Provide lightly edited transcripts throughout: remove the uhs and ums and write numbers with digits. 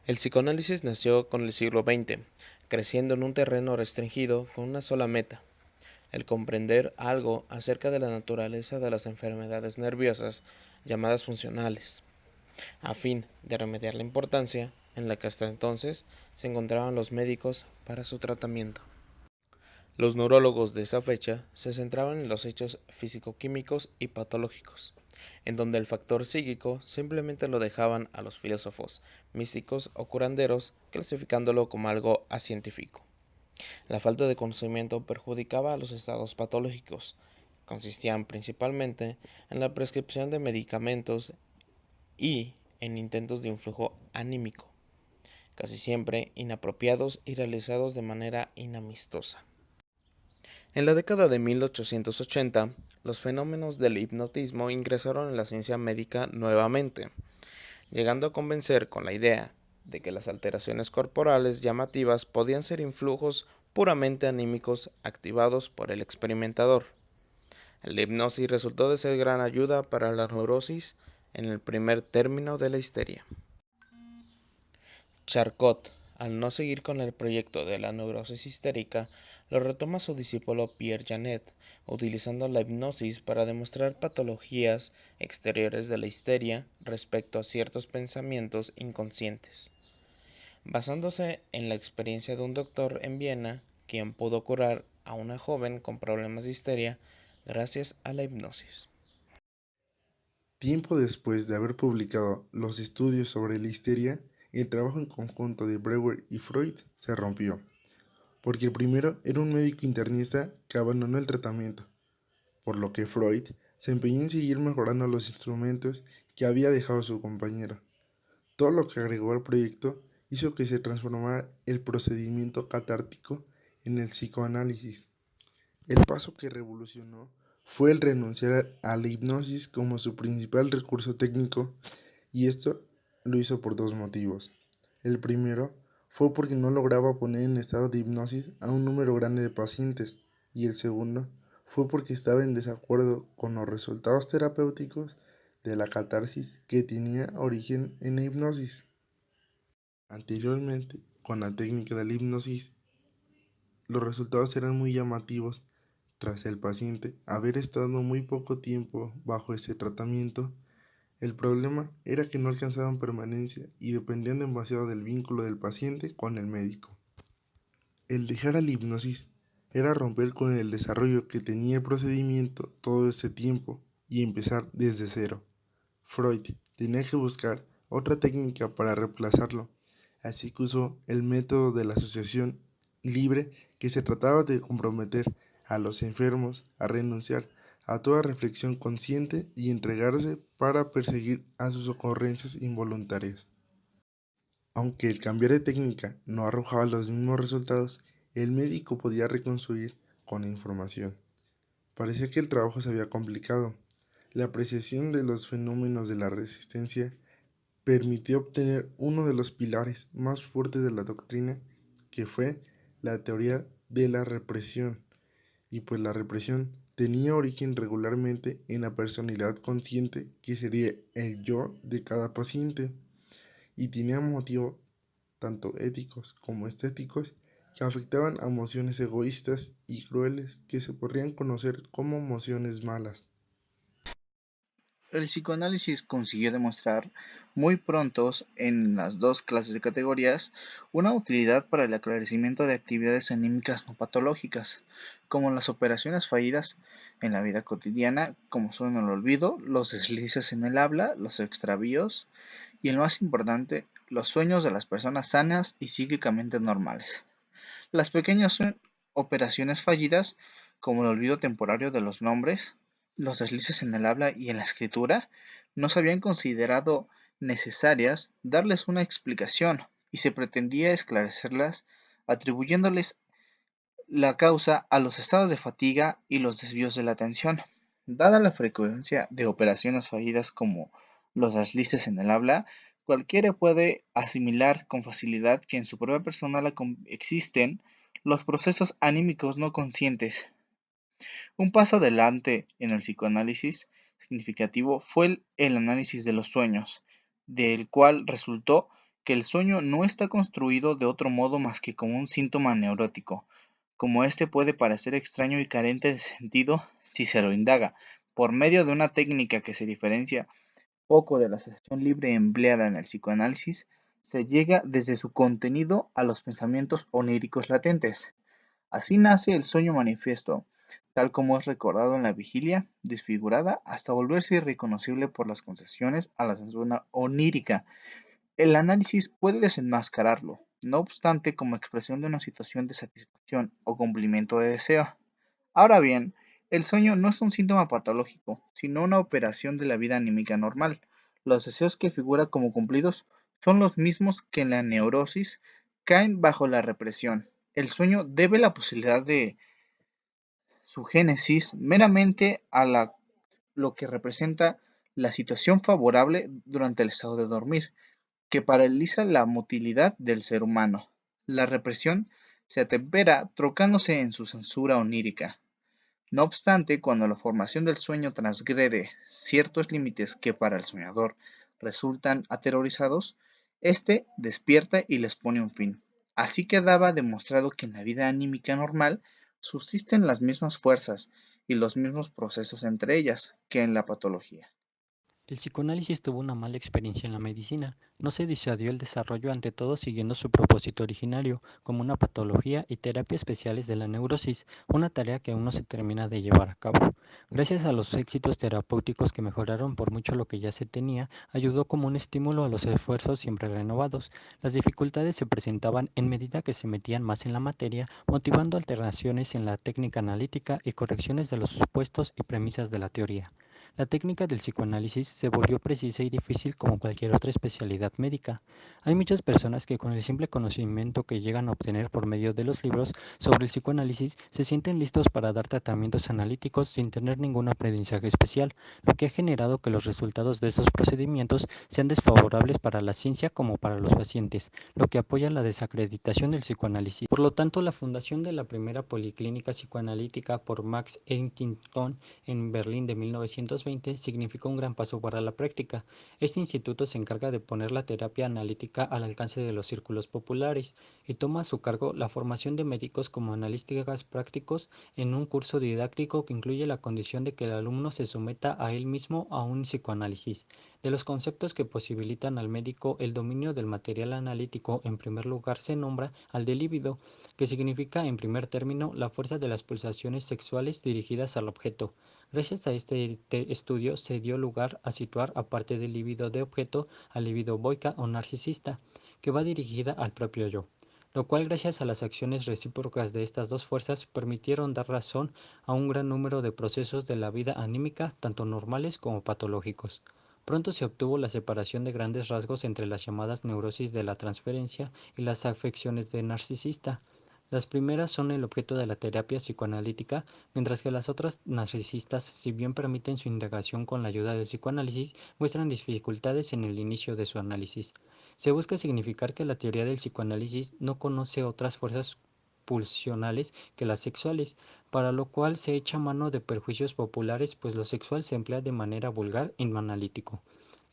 El psicoanálisis nació con el siglo XX, creciendo en un terreno restringido con una sola meta: el comprender algo acerca de la naturaleza de las enfermedades nerviosas llamadas funcionales, a fin de remediar la importancia en la que hasta entonces se encontraban los médicos para su tratamiento. Los neurólogos de esa fecha se centraban en los hechos físico-químicos y patológicos, en donde el factor psíquico simplemente lo dejaban a los filósofos, místicos o curanderos, clasificándolo como algo acientífico. La falta de conocimiento perjudicaba a los estados patológicos. Consistían principalmente en la prescripción de medicamentos y en intentos de influjo anímico, casi siempre inapropiados y realizados de manera inamistosa. En la década de 1880, los fenómenos del hipnotismo ingresaron en la ciencia médica nuevamente, llegando a convencer con la idea de que las alteraciones corporales llamativas podían ser influjos puramente anímicos activados por el experimentador. La hipnosis resultó de ser gran ayuda para la neurosis en el primer término de la histeria. Charcot, al no seguir con el proyecto de la neurosis histérica, lo retoma su discípulo Pierre Janet, utilizando la hipnosis para demostrar patologías exteriores de la histeria respecto a ciertos pensamientos inconscientes, basándose en la experiencia de un doctor en Viena, quien pudo curar a una joven con problemas de histeria gracias a la hipnosis. Tiempo después de haber publicado los estudios sobre la histeria, el trabajo en conjunto de Breuer y Freud se rompió, porque el primero era un médico internista que abandonó el tratamiento, por lo que Freud se empeñó en seguir mejorando los instrumentos que había dejado su compañero. Todo lo que agregó al proyecto hizo que se transformara el procedimiento catártico en el psicoanálisis. El paso que revolucionó fue el renunciar a la hipnosis como su principal recurso técnico, y esto lo hizo por dos motivos. El primero fue porque no lograba poner en estado de hipnosis a un número grande de pacientes, y el segundo fue porque estaba en desacuerdo con los resultados terapéuticos de la catarsis que tenía origen en la hipnosis. Anteriormente, con la técnica de la hipnosis, los resultados eran muy llamativos. Tras el paciente haber estado muy poco tiempo bajo ese tratamiento, el problema era que no alcanzaban permanencia y dependían demasiado del vínculo del paciente con el médico. El dejar a la hipnosis era romper con el desarrollo que tenía el procedimiento todo ese tiempo y empezar desde cero. Freud tenía que buscar otra técnica para reemplazarlo, así que usó el método de la asociación libre, que se trataba de comprometer a los enfermos a renunciar a toda reflexión consciente y entregarse para perseguir a sus ocurrencias involuntarias. Aunque el cambiar de técnica no arrojaba los mismos resultados, el médico podía reconstruir con la información. Parecía que el trabajo se había complicado. La apreciación de los fenómenos de la resistencia permitió obtener uno de los pilares más fuertes de la doctrina, que fue la teoría de la represión. Y pues la represión tenía origen regularmente en la personalidad consciente, que sería el yo de cada paciente, y tenía motivos tanto éticos como estéticos que afectaban a emociones egoístas y crueles que se podrían conocer como emociones malas. El psicoanálisis consiguió demostrar muy pronto en las dos clases de categorías una utilidad para el aclaramiento de actividades anímicas no patológicas, como las operaciones fallidas en la vida cotidiana, como son el olvido, los deslices en el habla, los extravíos y, el más importante, los sueños de las personas sanas y psíquicamente normales. Las pequeñas operaciones fallidas, como el olvido temporario de los nombres, los deslices en el habla y en la escritura, no se habían considerado necesarias darles una explicación, y se pretendía esclarecerlas atribuyéndoles la causa a los estados de fatiga y los desvíos de la atención. Dada la frecuencia de operaciones fallidas como los deslices en el habla, cualquiera puede asimilar con facilidad que en su propia persona existen los procesos anímicos no conscientes. Un paso adelante en el psicoanálisis significativo fue el análisis de los sueños, del cual resultó que el sueño no está construido de otro modo más que como un síntoma neurótico, como este puede parecer extraño y carente de sentido si se lo indaga, por medio de una técnica que se diferencia poco de la asociación libre empleada en el psicoanálisis, se llega desde su contenido a los pensamientos oníricos latentes. Así nace el sueño manifiesto, tal como es recordado en la vigilia, desfigurada hasta volverse irreconocible por las concesiones a la censura onírica. El análisis puede desenmascararlo, no obstante, como expresión de una situación de satisfacción o cumplimiento de deseo. Ahora bien, el sueño no es un síntoma patológico, sino una operación de la vida anímica normal. Los deseos que figuran como cumplidos son los mismos que en la neurosis caen bajo la represión. El sueño debe la posibilidad de su génesis meramente a lo que representa la situación favorable durante el estado de dormir, que paraliza la motilidad del ser humano. La represión se atempera trocándose en su censura onírica. No obstante, cuando la formación del sueño transgrede ciertos límites que para el soñador resultan aterrorizados, éste despierta y les pone un fin. Así quedaba demostrado que en la vida anímica normal subsisten las mismas fuerzas y los mismos procesos entre ellas que en la patología. El psicoanálisis tuvo una mala experiencia en la medicina. No se disuadió el desarrollo ante todo siguiendo su propósito originario, como una patología y terapia especiales de la neurosis, una tarea que aún no se termina de llevar a cabo. Gracias a los éxitos terapéuticos que mejoraron por mucho lo que ya se tenía, ayudó como un estímulo a los esfuerzos siempre renovados. Las dificultades se presentaban en medida que se metían más en la materia, motivando alteraciones en la técnica analítica y correcciones de los supuestos y premisas de la teoría. La técnica del psicoanálisis se volvió precisa y difícil como cualquier otra especialidad médica. Hay muchas personas que con el simple conocimiento que llegan a obtener por medio de los libros sobre el psicoanálisis se sienten listos para dar tratamientos analíticos sin tener ningún aprendizaje especial, lo que ha generado que los resultados de estos procedimientos sean desfavorables para la ciencia como para los pacientes, lo que apoya la desacreditación del psicoanálisis. Por lo tanto, la fundación de la primera policlínica psicoanalítica por Max Huntington en Berlín de 1920 significó un gran paso para la práctica. Este instituto se encarga de poner la terapia analítica al alcance de los círculos populares y toma a su cargo la formación de médicos como analistas prácticos en un curso didáctico que incluye la condición de que el alumno se someta a él mismo a un psicoanálisis. De los conceptos que posibilitan al médico el dominio del material analítico, en primer lugar se nombra al de líbido, que significa en primer término la fuerza de las pulsaciones sexuales dirigidas al objeto. Gracias a este estudio se dio lugar a situar, aparte del libido de objeto, al libido boica o narcisista, que va dirigida al propio yo, lo cual gracias a las acciones recíprocas de estas dos fuerzas permitieron dar razón a un gran número de procesos de la vida anímica, tanto normales como patológicos. Pronto se obtuvo la separación de grandes rasgos entre las llamadas neurosis de la transferencia y las afecciones de narcisista. Las primeras son el objeto de la terapia psicoanalítica, mientras que las otras narcisistas, si bien permiten su indagación con la ayuda del psicoanálisis, muestran dificultades en el inicio de su análisis. Se busca significar que la teoría del psicoanálisis no conoce otras fuerzas pulsionales que las sexuales, para lo cual se echa mano de perjuicios populares, pues lo sexual se emplea de manera vulgar en analítico.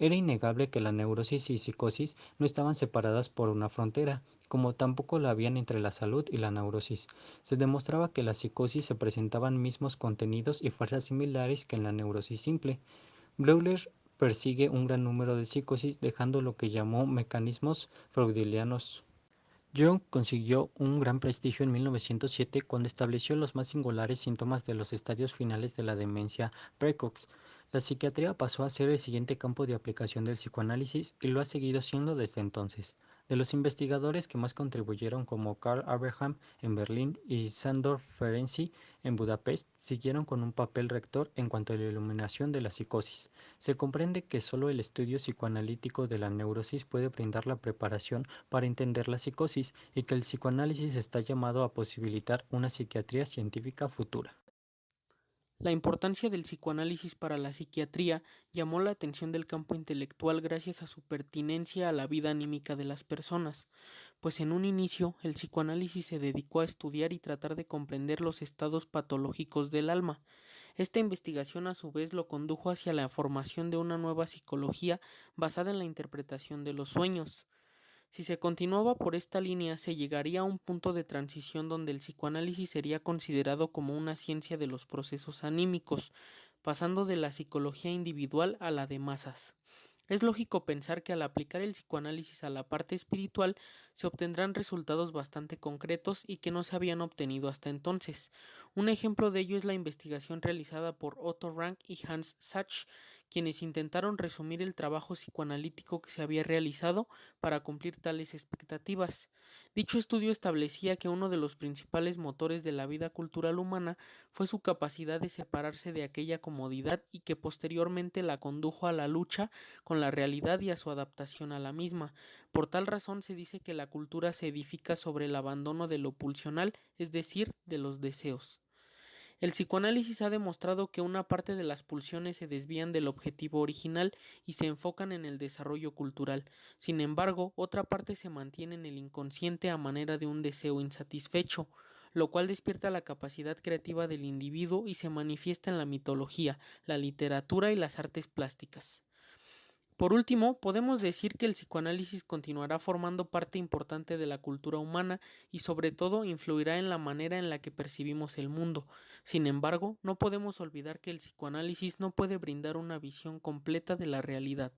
Era innegable que la neurosis y psicosis no estaban separadas por una frontera, como tampoco la habían entre la salud y la neurosis. Se demostraba que la psicosis se presentaban mismos contenidos y fuerzas similares que en la neurosis simple. Bleuler persigue un gran número de psicosis dejando lo que llamó mecanismos freudianos. Jung consiguió un gran prestigio en 1907 cuando estableció los más singulares síntomas de los estadios finales de la demencia precox. La psiquiatría pasó a ser el siguiente campo de aplicación del psicoanálisis y lo ha seguido siendo desde entonces. De los investigadores que más contribuyeron como Karl Abraham en Berlín y Sándor Ferenczi en Budapest siguieron con un papel rector en cuanto a la iluminación de la psicosis. Se comprende que solo el estudio psicoanalítico de la neurosis puede brindar la preparación para entender la psicosis y que el psicoanálisis está llamado a posibilitar una psiquiatría científica futura. La importancia del psicoanálisis para la psiquiatría llamó la atención del campo intelectual gracias a su pertinencia a la vida anímica de las personas, pues en un inicio el psicoanálisis se dedicó a estudiar y tratar de comprender los estados patológicos del alma. Esta investigación a su vez lo condujo hacia la formación de una nueva psicología basada en la interpretación de los sueños. Si se continuaba por esta línea, se llegaría a un punto de transición donde el psicoanálisis sería considerado como una ciencia de los procesos anímicos, pasando de la psicología individual a la de masas. Es lógico pensar que al aplicar el psicoanálisis a la parte espiritual se obtendrán resultados bastante concretos y que no se habían obtenido hasta entonces. Un ejemplo de ello es la investigación realizada por Otto Rank y Hans Sachs, quienes intentaron resumir el trabajo psicoanalítico que se había realizado para cumplir tales expectativas. Dicho estudio establecía que uno de los principales motores de la vida cultural humana fue su capacidad de separarse de aquella comodidad y que posteriormente la condujo a la lucha con la realidad y a su adaptación a la misma. Por tal razón se dice que la cultura se edifica sobre el abandono de lo pulsional, es decir, de los deseos. El psicoanálisis ha demostrado que una parte de las pulsiones se desvían del objetivo original y se enfocan en el desarrollo cultural. Sin embargo, otra parte se mantiene en el inconsciente a manera de un deseo insatisfecho, lo cual despierta la capacidad creativa del individuo y se manifiesta en la mitología, la literatura y las artes plásticas. Por último, podemos decir que el psicoanálisis continuará formando parte importante de la cultura humana y sobre todo influirá en la manera en la que percibimos el mundo. Sin embargo, no podemos olvidar que el psicoanálisis no puede brindar una visión completa de la realidad.